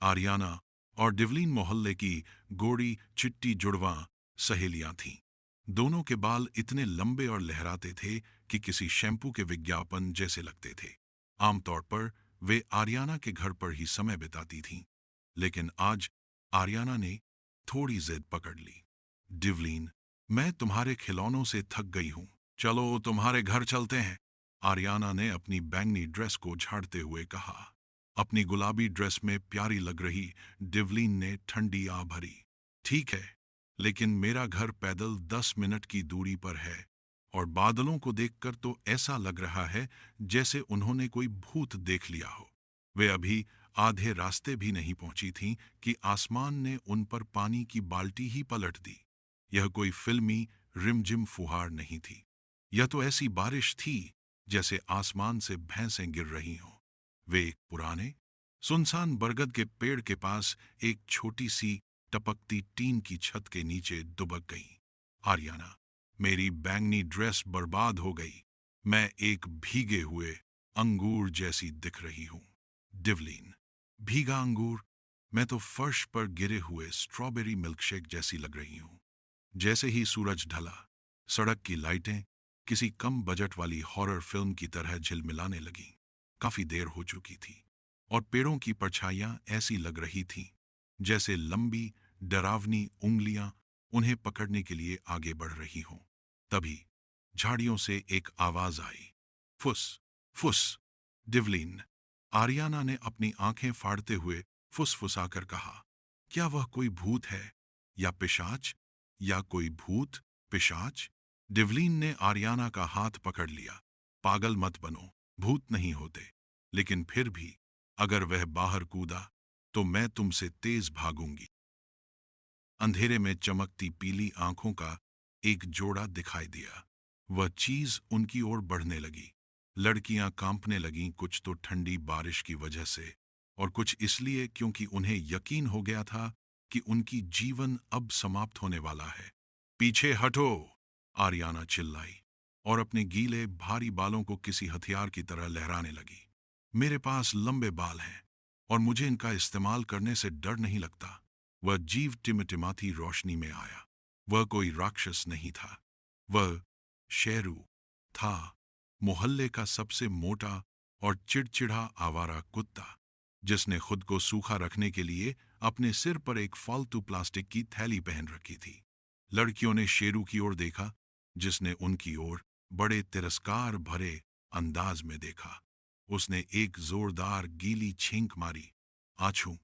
Aryna और डिवलिन मोहल्ले की गोरी चिट्टी जुड़वां सहेलियां थीं। दोनों के बाल इतने लंबे और लहराते थे कि किसी शैम्पू के विज्ञापन जैसे लगते थे। आमतौर पर वे आर्याना के घर पर ही समय बिताती थीं, लेकिन आज आर्याना ने थोड़ी जिद पकड़ ली। डिवलिन, मैं तुम्हारे खिलौनों से थक गई हूं, चलो तुम्हारे घर चलते हैं। आर्याना ने अपनी बैंगनी ड्रेस को झाड़ते हुए कहा। अपनी गुलाबी ड्रेस में प्यारी लग रही डिवलिन ने ठंडी आ भरी। ठीक है, लेकिन मेरा घर पैदल 10 मिनट की दूरी पर है, और बादलों को देखकर तो ऐसा लग रहा है जैसे उन्होंने कोई भूत देख लिया हो। वे अभी आधे रास्ते भी नहीं पहुंची थीं कि आसमान ने उन पर पानी की बाल्टी ही पलट दी। यह कोई फिल्मी रिमझिम फुहार नहीं थी। यह तो ऐसी बारिश थी जैसे आसमान से भैंसें गिर रही हों। वे एक पुराने सुनसान बरगद के पेड़ के पास एक छोटी सी टपकती टीन की छत के नीचे दुबक गईं। आर्याना, मेरी बैंगनी ड्रेस बर्बाद हो गई। मैं एक भीगे हुए अंगूर जैसी दिख रही हूं। डिवलिन, भीगा अंगूर? मैं तो फर्श पर गिरे हुए स्ट्रॉबेरी मिल्कशेक जैसी लग रही हूं। जैसे ही सूरज ढला, सड़क की लाइटें किसी कम बजट वाली हॉरर फिल्म की तरह झिलमिलाने लगीं। काफी देर हो चुकी थी, और पेड़ों की परछाइयां ऐसी लग रही थीं जैसे लंबी डरावनी उंगलियां उन्हें पकड़ने के लिए आगे बढ़ रही हों। तभी झाड़ियों से एक आवाज आई, फुस फुस। डिवलिन, आर्याना ने अपनी आंखें फाड़ते हुए फुसफुसाकर कहा, क्या वह कोई भूत है, या पिशाच, या कोई भूत पिशाच? डिवलिन ने आर्याना का हाथ पकड़ लिया। पागल मत बनो, भूत नहीं होते, लेकिन फिर भी अगर वह बाहर कूदा तो मैं तुमसे तेज भागूंगी। अंधेरे में चमकती पीली आंखों का एक जोड़ा दिखाई दिया। वह चीज उनकी ओर बढ़ने लगी। लड़कियां कांपने लगीं, कुछ तो ठंडी बारिश की वजह से, और कुछ इसलिए क्योंकि उन्हें यकीन हो गया था कि उनकी जीवन अब समाप्त होने वाला है। पीछे हटो, आर्याना चिल्लाई, और अपने गीले भारी बालों को किसी हथियार की तरह लहराने लगी। मेरे पास लंबे बाल हैं, और मुझे इनका इस्तेमाल करने से डर नहीं लगता। वह जीव टिमटिमाती रोशनी में आया। वह कोई राक्षस नहीं था, वह शेरू था, मोहल्ले का सबसे मोटा और चिड़चिड़ा आवारा कुत्ता, जिसने खुद को सूखा रखने के लिए अपने सिर पर एक फालतू प्लास्टिक की थैली पहन रखी थी। लड़कियों ने शेरू की ओर देखा, जिसने उनकी ओर बड़े तिरस्कार भरे अंदाज में देखा। उसने एक जोरदार गीली छींक मारी। आछू!